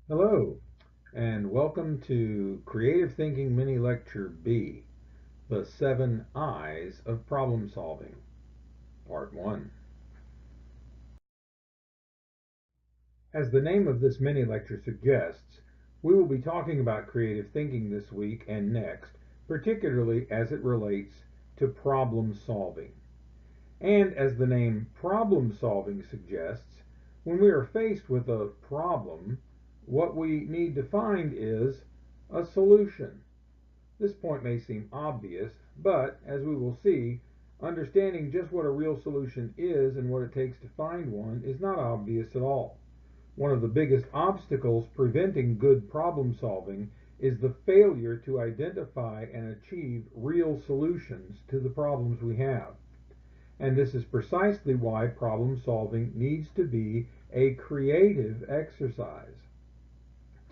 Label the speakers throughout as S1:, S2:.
S1: Hello, and welcome to Creative Thinking Mini Lecture B, The 7 I's of Problem Solving, Part 1. As the name of this mini lecture suggests, we will be talking about creative thinking this week and next, particularly as it relates to problem solving. And as the name problem solving suggests, when we are faced with a problem, what we need to find is a solution. This point may seem obvious, but as we will see, understanding just what a real solution is and what it takes to find one is not obvious at all. One of the biggest obstacles preventing good problem solving is the failure to identify and achieve real solutions to the problems we have. And this is precisely why problem solving needs to be a creative exercise.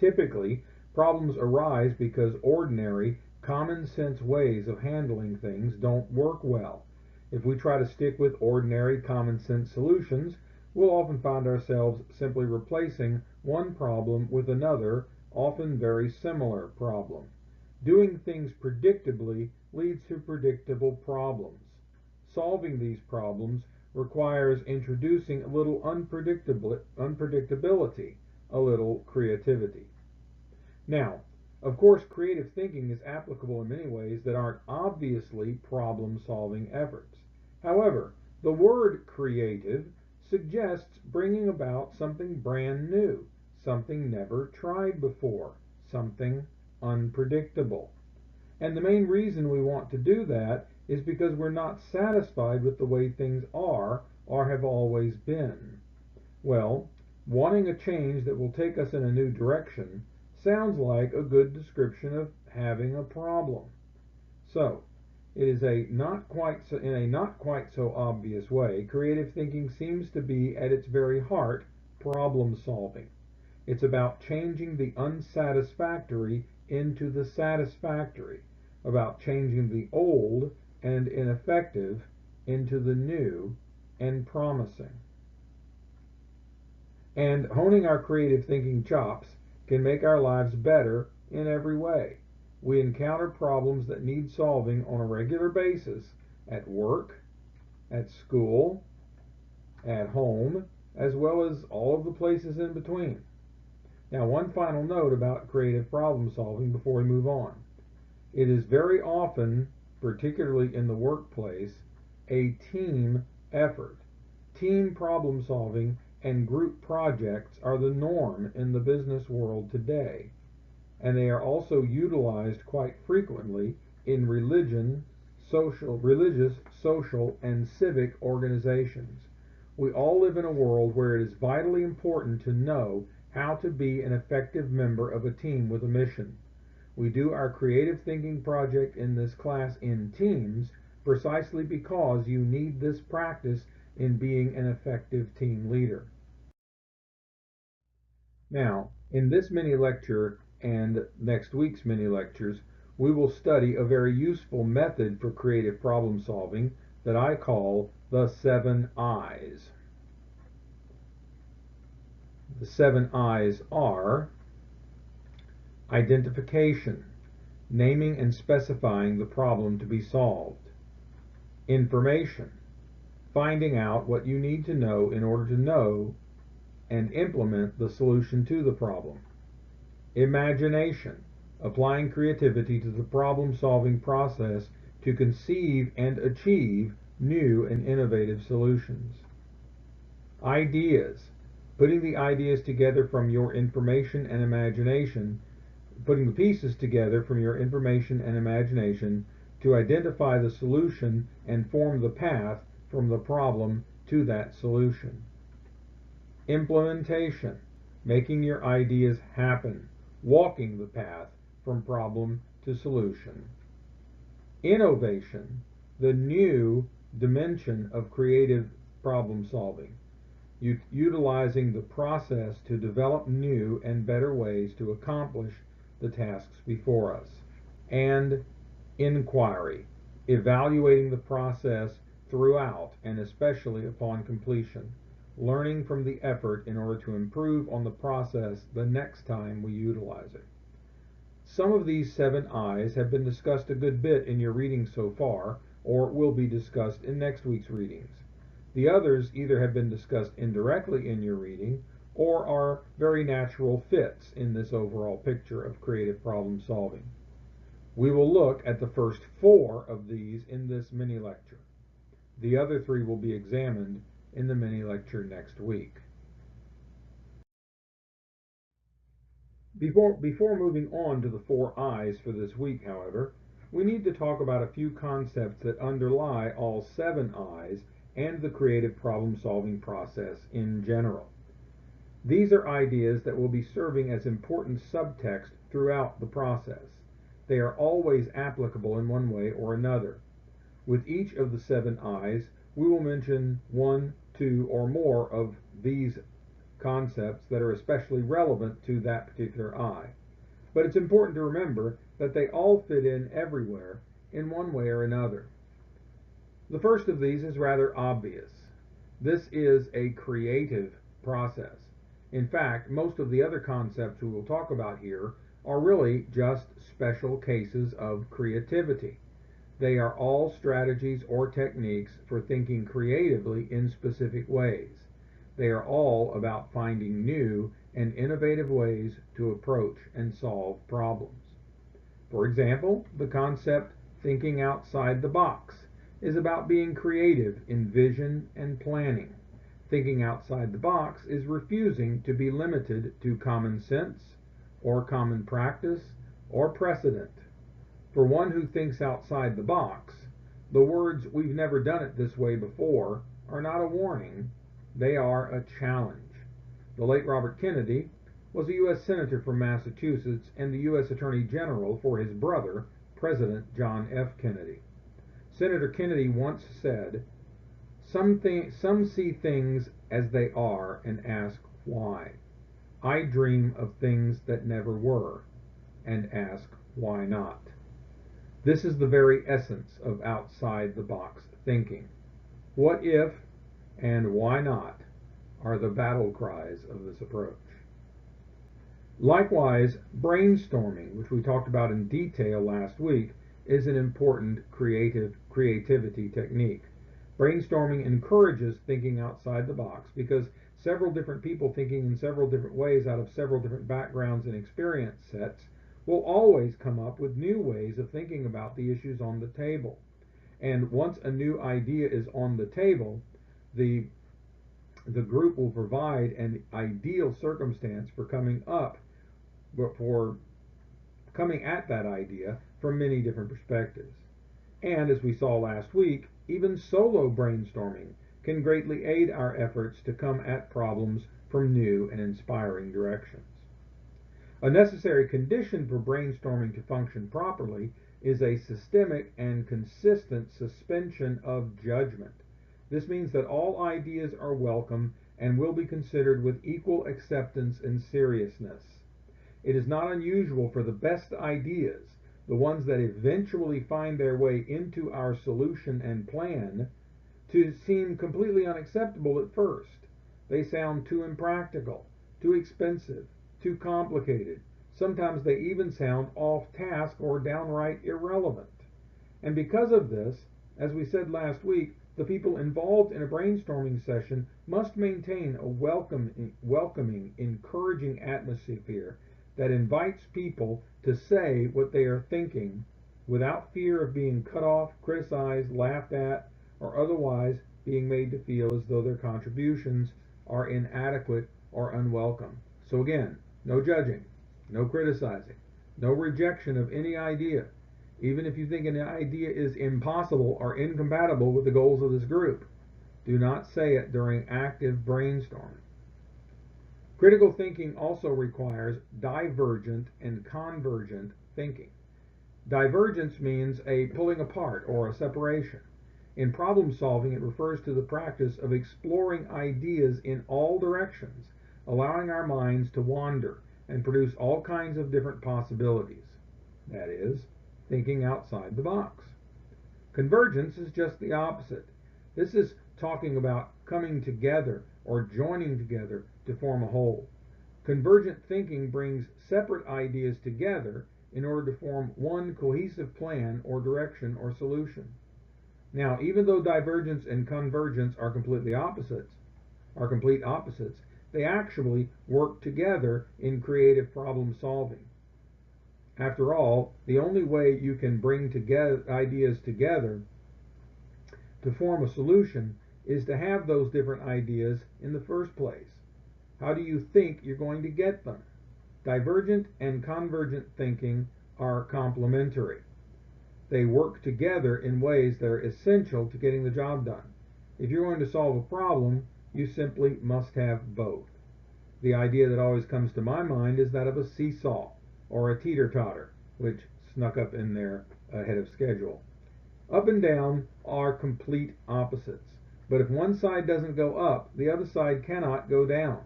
S1: Typically, problems arise because ordinary, common sense ways of handling things don't work well. If we try to stick with ordinary, common sense solutions, we'll often find ourselves simply replacing one problem with another, often very similar problem. Doing things predictably leads to predictable problems. Solving these problems requires introducing a little unpredictability, a little creativity. Now, of course, creative thinking is applicable in many ways that aren't obviously problem-solving efforts. However, the word creative suggests bringing about something brand new, something never tried before, something unpredictable. And the main reason we want to do that is because we're not satisfied with the way things are or have always been. Well, wanting a change that will take us in a new direction sounds like a good description of having a problem. So, it is in a not quite so obvious way, creative thinking seems to be at its very heart problem solving. It's about changing the unsatisfactory into the satisfactory, about changing the old and ineffective into the new and promising. And honing our creative thinking chops can make our lives better in every way. We encounter problems that need solving on a regular basis at work, at school, at home, as well as all of the places in between. Now, one final note about creative problem solving before we move on. It is very often, particularly in the workplace, a team effort. Team problem solving and group projects are the norm in the business world today, and they are also utilized quite frequently in religious, social, and civic organizations. We all live in a world where it is vitally important to know how to be an effective member of a team with a mission. We do our creative thinking project in this class in teams precisely because you need this practice in being an effective team leader. Now, in this mini lecture and next week's mini lectures, we will study a very useful method for creative problem solving that I call the 7 I's. The 7 I's are identification, naming and specifying the problem to be solved; information, finding out what you need to know in order to know and implement the solution to the problem; imagination, applying creativity to the problem-solving process to conceive and achieve new and innovative solutions; ideas, putting the ideas together from your information and imagination putting the pieces together from your information and imagination to identify the solution and form the path from the problem to that solution; implementation, making your ideas happen, walking the path from problem to solution; innovation, the new dimension of creative problem solving, utilizing the process to develop new and better ways to accomplish the tasks before us; and inquiry, evaluating the process throughout and especially upon completion. learning from the effort in order to improve on the process the next time we utilize it. Some of these 7 I's have been discussed a good bit in your reading so far, or will be discussed in next week's readings. The others either have been discussed indirectly in your reading, or are very natural fits in this overall picture of creative problem solving. We will look at the first 4 of these in this mini lecture. The other 3 will be examined in the mini lecture next week. Before moving on to the 4 I's for this week, however, we need to talk about a few concepts that underlie all 7 I's and the creative problem-solving process in general. These are ideas that will be serving as important subtext throughout the process. They are always applicable in one way or another. With each of the 7 I's, we will mention 1, 2, or more of these concepts that are especially relevant to that particular I. But it's important to remember that they all fit in everywhere in one way or another. The first of these is rather obvious. This is a creative process. In fact, most of the other concepts we will talk about here are really just special cases of creativity. They are all strategies or techniques for thinking creatively in specific ways. They are all about finding new and innovative ways to approach and solve problems. For example, the concept thinking outside the box is about being creative in vision and planning. Thinking outside the box is refusing to be limited to common sense or common practice or precedent. For one who thinks outside the box, the words "we've never done it this way before" are not a warning, they are a challenge. The late Robert Kennedy was a U.S. Senator from Massachusetts and the U.S. Attorney General for his brother, President John F. Kennedy. Senator Kennedy once said, Some see things as they are and ask why. I dream of things that never were and ask why not." This is the very essence of outside-the-box thinking. What if and why not are the battle cries of this approach. Likewise, brainstorming, which we talked about in detail last week, is an important creativity technique. Brainstorming encourages thinking outside the box because several different people thinking in several different ways out of several different backgrounds and experience sets will always come up with new ways of thinking about the issues on the table. And once a new idea is on the table, the group will provide an ideal circumstance for coming at that idea from many different perspectives. And as we saw last week, even solo brainstorming can greatly aid our efforts to come at problems from new and inspiring directions. A necessary condition for brainstorming to function properly is a systemic and consistent suspension of judgment. This means that all ideas are welcome and will be considered with equal acceptance and seriousness. It is not unusual for the best ideas, the ones that eventually find their way into our solution and plan, to seem completely unacceptable at first. They sound too impractical, too expensive, too complicated. Sometimes they even sound off task or downright irrelevant. And because of this, as we said last week, the people involved in a brainstorming session must maintain a welcoming, encouraging atmosphere that invites people to say what they are thinking without fear of being cut off, criticized, laughed at, or otherwise being made to feel as though their contributions are inadequate or unwelcome. So again, no judging, no criticizing, no rejection of any idea, even if you think an idea is impossible or incompatible with the goals of this group. Do not say it during active brainstorming. Critical thinking also requires divergent and convergent thinking. Divergence means a pulling apart or a separation. In problem solving, it refers to the practice of exploring ideas in all directions, allowing our minds to wander and produce all kinds of different possibilities. That is, thinking outside the box. Convergence is just the opposite. This is talking about coming together or joining together to form a whole. Convergent thinking brings separate ideas together in order to form one cohesive plan or direction or solution. Now, even though divergence and convergence are complete opposites, they actually work together in creative problem solving. After all, the only way you can bring ideas together to form a solution is to have those different ideas in the first place. How do you think you're going to get them? Divergent and convergent thinking are complementary. They work together in ways that are essential to getting the job done. If you're going to solve a problem, you simply must have both. The idea that always comes to my mind is that of a seesaw or a teeter-totter, which snuck up in there ahead of schedule. Up and down are complete opposites, but if one side doesn't go up, the other side cannot go down.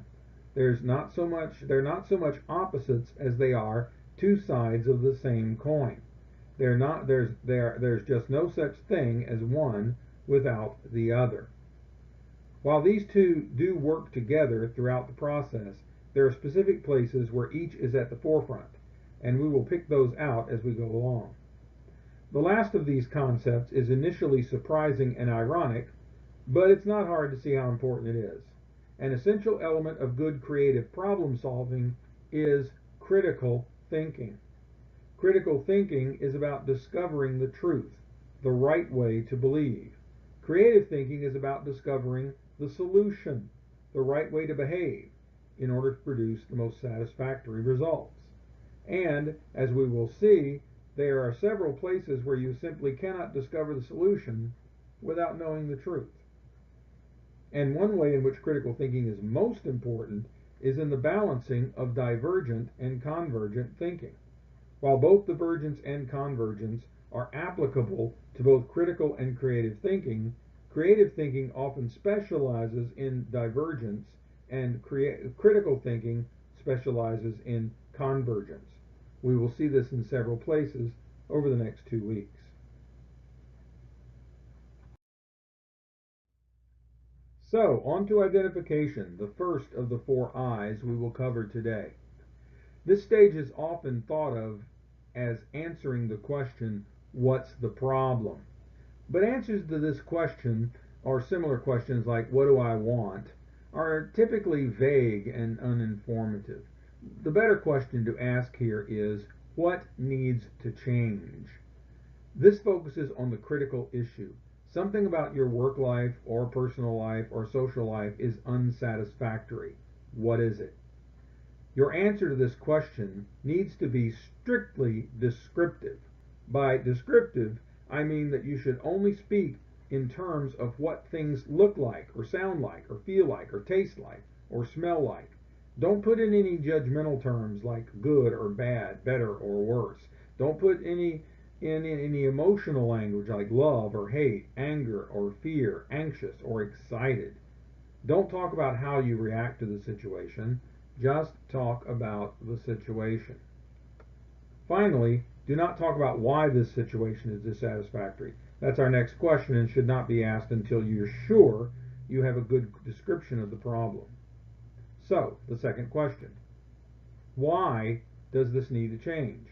S1: They're not so much opposites as they are two sides of the same coin. There's just no such thing as one without the other. While these two do work together throughout the process, there are specific places where each is at the forefront, and we will pick those out as we go along. The last of these concepts is initially surprising and ironic, but it's not hard to see how important it is. An essential element of good creative problem solving is critical thinking. Critical thinking is about discovering the truth, the right way to believe. Creative thinking is about discovering the solution, the right way to behave, in order to produce the most satisfactory results. And, as we will see, there are several places where you simply cannot discover the solution without knowing the truth. And one way in which critical thinking is most important is in the balancing of divergent and convergent thinking. While both divergence and convergence are applicable to both critical and creative thinking often specializes in divergence, and critical thinking specializes in convergence. We will see this in several places over the next 2 weeks. So, on to identification, the first of the 4 I's we will cover today. This stage is often thought of as answering the question, what's the problem? But answers to this question, or similar questions like, what do I want, are typically vague and uninformative. The better question to ask here is, what needs to change? This focuses on the critical issue. Something about your work life or personal life or social life is unsatisfactory. What is it? Your answer to this question needs to be strictly descriptive. By descriptive, I mean that you should only speak in terms of what things look like, or sound like, or feel like, or taste like, or smell like. Don't put in any judgmental terms like good or bad, better or worse. Don't put any emotional language like love or hate, anger or fear, anxious or excited. Don't talk about how you react to the situation. Just talk about the situation. Finally, do not talk about why this situation is dissatisfactory. That's our next question and should not be asked until you're sure you have a good description of the problem. So, the second question. Why does this need to change?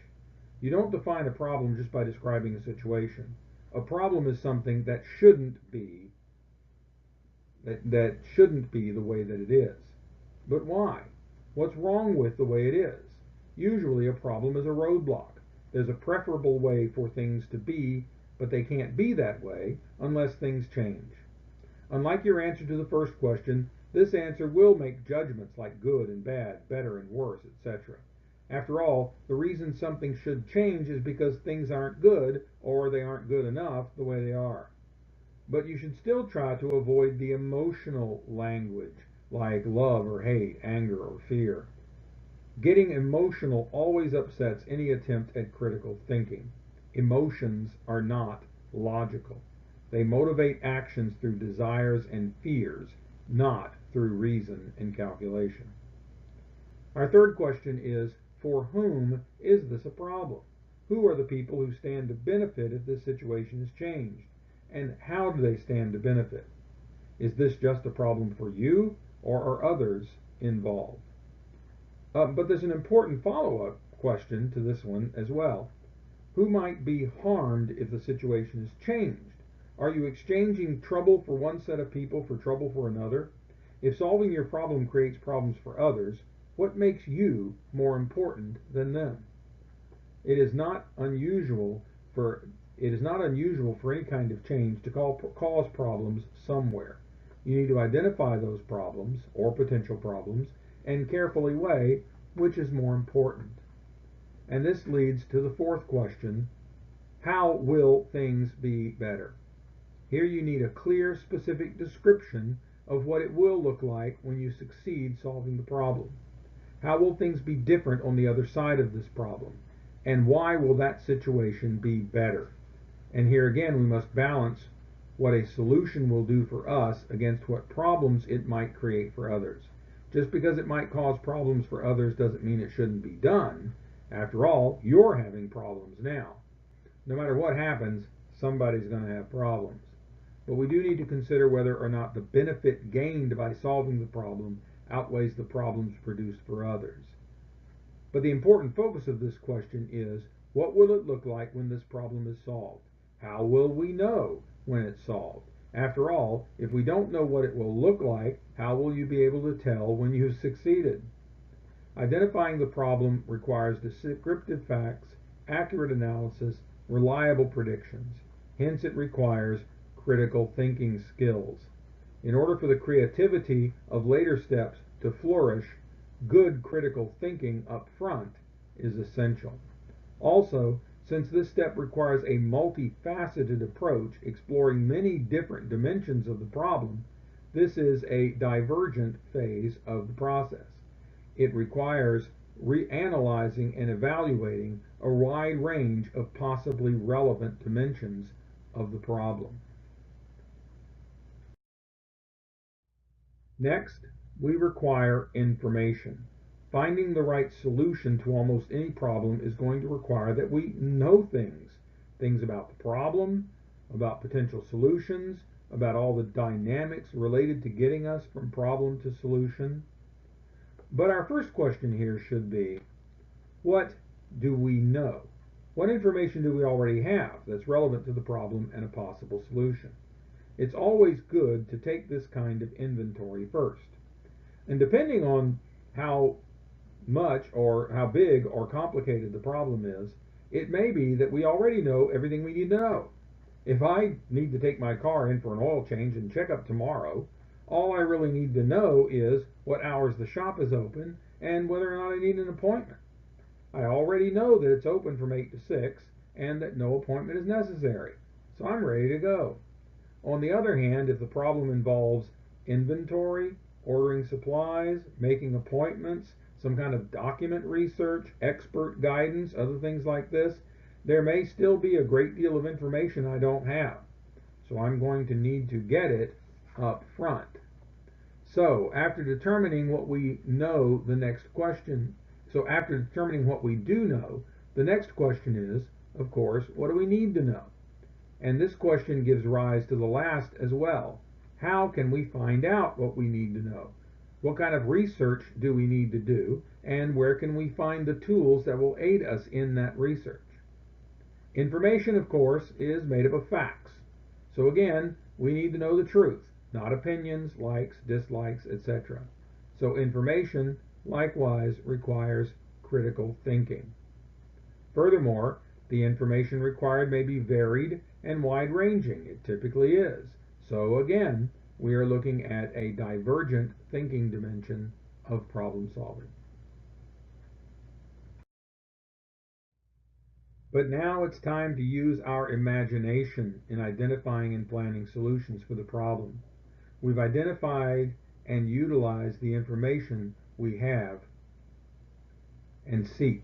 S1: You don't define a problem just by describing a situation. A problem is something that shouldn't be the way that it is. But why? What's wrong with the way it is? Usually a problem is a roadblock. There's a preferable way for things to be, but they can't be that way unless things change. Unlike your answer to the first question, this answer will make judgments like good and bad, better and worse, etc. After all, the reason something should change is because things aren't good, or they aren't good enough the way they are. But you should still try to avoid the emotional language, like love or hate, anger or fear. Getting emotional always upsets any attempt at critical thinking. Emotions are not logical. They motivate actions through desires and fears, not through reason and calculation. Our third question is, for whom is this a problem? Who are the people who stand to benefit if this situation is changed? And how do they stand to benefit? Is this just a problem for you, or are others involved? But there's an important follow-up question to this one as well. Who might be harmed if the situation is changed? Are you exchanging trouble for one set of people for trouble for another? If solving your problem creates problems for others, what makes you more important than them? It is not unusual for any kind of change to cause problems somewhere. You need to identify those problems or potential problems and carefully weigh which is more important. And this leads to the fourth question: how will things be better? Here you need a clear, specific description of what it will look like when you succeed solving the problem. How will things be different on the other side of this problem? And why will that situation be better? And here again, we must balance what a solution will do for us against what problems it might create for others. Just because it might cause problems for others doesn't mean it shouldn't be done. After all, you're having problems now. No matter what happens, somebody's going to have problems. But we do need to consider whether or not the benefit gained by solving the problem outweighs the problems produced for others. But the important focus of this question is, what will it look like when this problem is solved? How will we know when it's solved? After all, if we don't know what it will look like, how will you be able to tell when you've succeeded? Identifying the problem requires descriptive facts, accurate analysis, reliable predictions. Hence, it requires critical thinking skills. In order for the creativity of later steps to flourish, good critical thinking up front is essential. Also, since this step requires a multifaceted approach exploring many different dimensions of the problem, this is a divergent phase of the process. It requires reanalyzing and evaluating a wide range of possibly relevant dimensions of the problem. Next, we require information. Finding the right solution to almost any problem is going to require that we know things about the problem, about potential solutions, about all the dynamics related to getting us from problem to solution. But our first question here should be, what do we know? What information do we already have that's relevant to the problem and a possible solution? It's always good to take this kind of inventory first. And depending on how much or how big or complicated the problem is, it may be that we already know everything we need to know. If I need to take my car in for an oil change and check up tomorrow, all I really need to know is what hours the shop is open and whether or not I need an appointment. I already know that it's open from 8 to 6 and that no appointment is necessary, so I'm ready to go. On the other hand, if the problem involves inventory, ordering supplies, making appointments, some kind of document research, expert guidance, other things like this, there may still be a great deal of information I don't have. So I'm going to need to get it up front. So after determining what we know, after determining what we do know, the next question is, of course, what do we need to know? And this question gives rise to the last as well. How can we find out what we need to know? What kind of research do we need to do? And where can we find the tools that will aid us in that research? Information, of course, is made up of facts. So again, we need to know the truth, not opinions, likes, dislikes, etc. So information, likewise, requires critical thinking. Furthermore, the information required may be varied and wide-ranging. It typically is. So again, we are looking at a divergent thinking dimension of problem solving. But now it's time to use our imagination in identifying and planning solutions for the problem. We've identified and utilized the information we have and seek.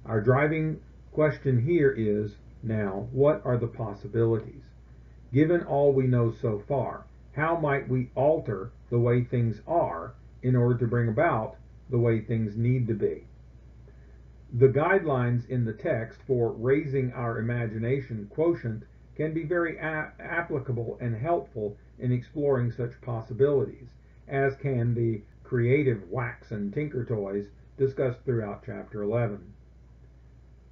S1: Our driving question here is, now, what are the possibilities? Given all we know so far, how might we alter the way things are in order to bring about the way things need to be? The guidelines in the text for raising our imagination quotient can be very applicable and helpful in exploring such possibilities. as can the creative wax and tinker toys discussed throughout Chapter 11.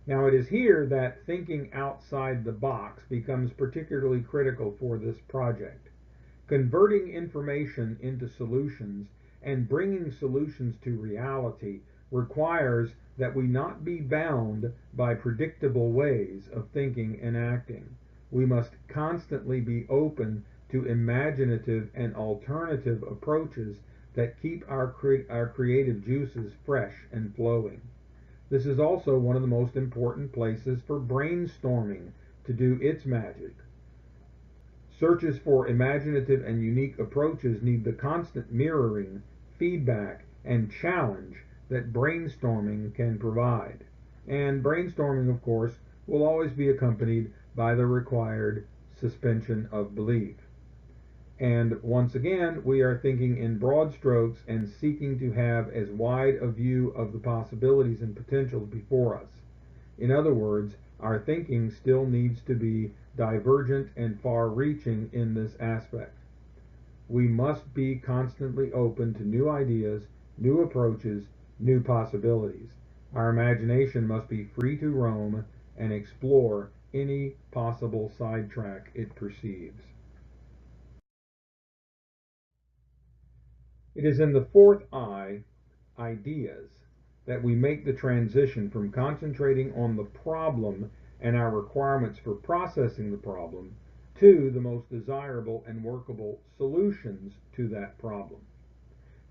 S1: Now, it is here that thinking outside the box becomes particularly critical for this project. Converting information into solutions and bringing solutions to reality requires that we not be bound by predictable ways of thinking and acting. We must constantly be open to imaginative and alternative approaches that keep our creative juices fresh and flowing. This is also one of the most important places for brainstorming to do its magic. Searches for imaginative and unique approaches need the constant mirroring, feedback, and challenge that brainstorming can provide. And brainstorming, of course, will always be accompanied by the required suspension of belief. And once again, we are thinking in broad strokes and seeking to have as wide a view of the possibilities and potentials before us. In other words, our thinking still needs to be divergent and far-reaching in this aspect. We must be constantly open to new ideas, new approaches, new possibilities. Our imagination must be free to roam and explore any possible sidetrack it perceives. It is in the fourth I, ideas, that we make the transition from concentrating on the problem and our requirements for processing the problem to the most desirable and workable solutions to that problem.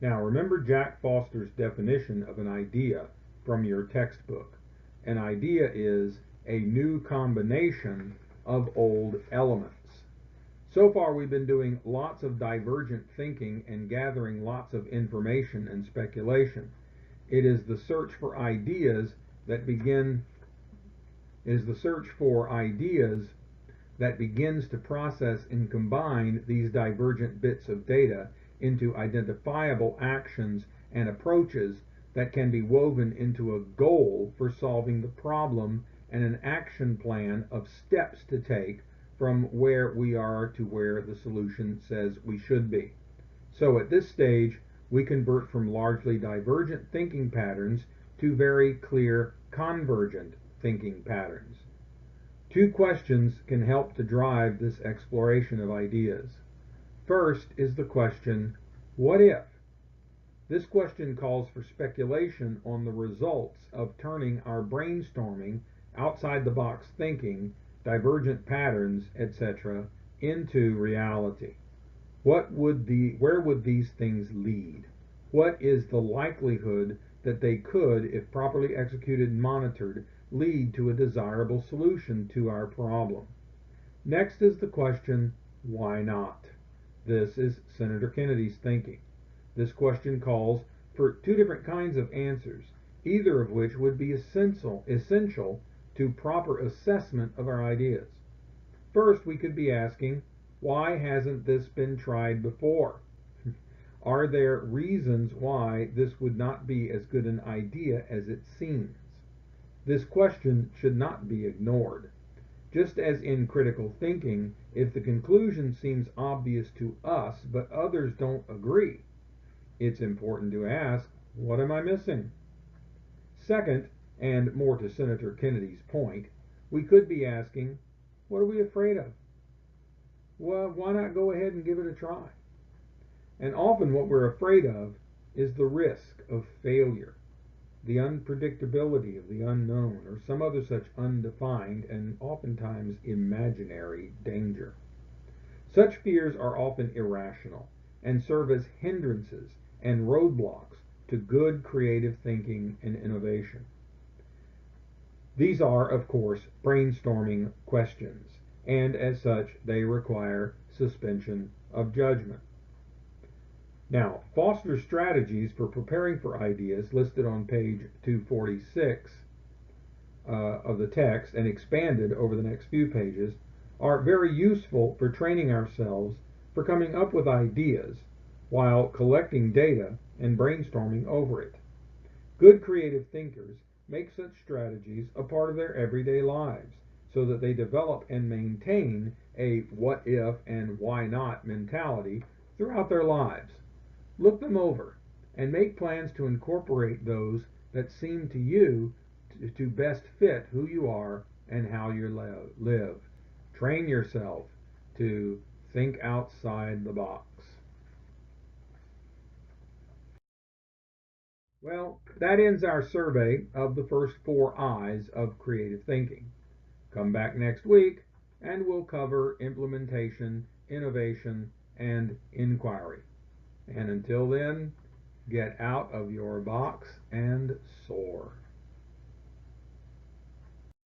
S1: Now, remember Jack Foster's definition of an idea from your textbook. An idea is a new combination of old elements. So far, we've been doing lots of divergent thinking and gathering lots of information and speculation. It is the search for ideas that begins to process and combine these divergent bits of data into identifiable actions and approaches that can be woven into a goal for solving the problem and an action plan of steps to take from where we are to where the solution says we should be. So at this stage, we convert from largely divergent thinking patterns to very clear convergent thinking patterns. Two questions can help to drive this exploration of ideas. First is the question, what if? This question calls for speculation on the results of turning our brainstorming, outside-the-box thinking, divergent patterns, etc., into reality. Where would these things lead? What is the likelihood that they could, if properly executed and monitored, lead to a desirable solution to our problem? Next is the question, why not? This is Senator Kennedy's thinking. This question calls for two different kinds of answers, either of which would be essential to proper assessment of our ideas. First, we could be asking, why hasn't this been tried before? Are there reasons why this would not be as good an idea as it seems? This question should not be ignored. Just as in critical thinking, if the conclusion seems obvious to us but others don't agree, it's important to ask, what am I missing? Second, and more to Senator Kennedy's point, we could be asking, what are we afraid of? Well, why not go ahead and give it a try? And often what we're afraid of is the risk of failure, the unpredictability of the unknown, or some other such undefined and oftentimes imaginary danger. Such fears are often irrational and serve as hindrances and roadblocks to good creative thinking and innovation. These are, of course, brainstorming questions, and as such, they require suspension of judgment. Now, Foster's strategies for preparing for ideas, listed on page 246 of the text and expanded over the next few pages, are very useful for training ourselves for coming up with ideas while collecting data and brainstorming over it. Good creative thinkers make such strategies a part of their everyday lives so that they develop and maintain a what if and why not mentality throughout their lives. Look them over and make plans to incorporate those that seem to you to best fit who you are and how you live. Train yourself to think outside the box. Well, that ends our survey of the first 4 I's of creative thinking. Come back next week and we'll cover implementation, innovation, and inquiry. And until then, get out of your box and soar.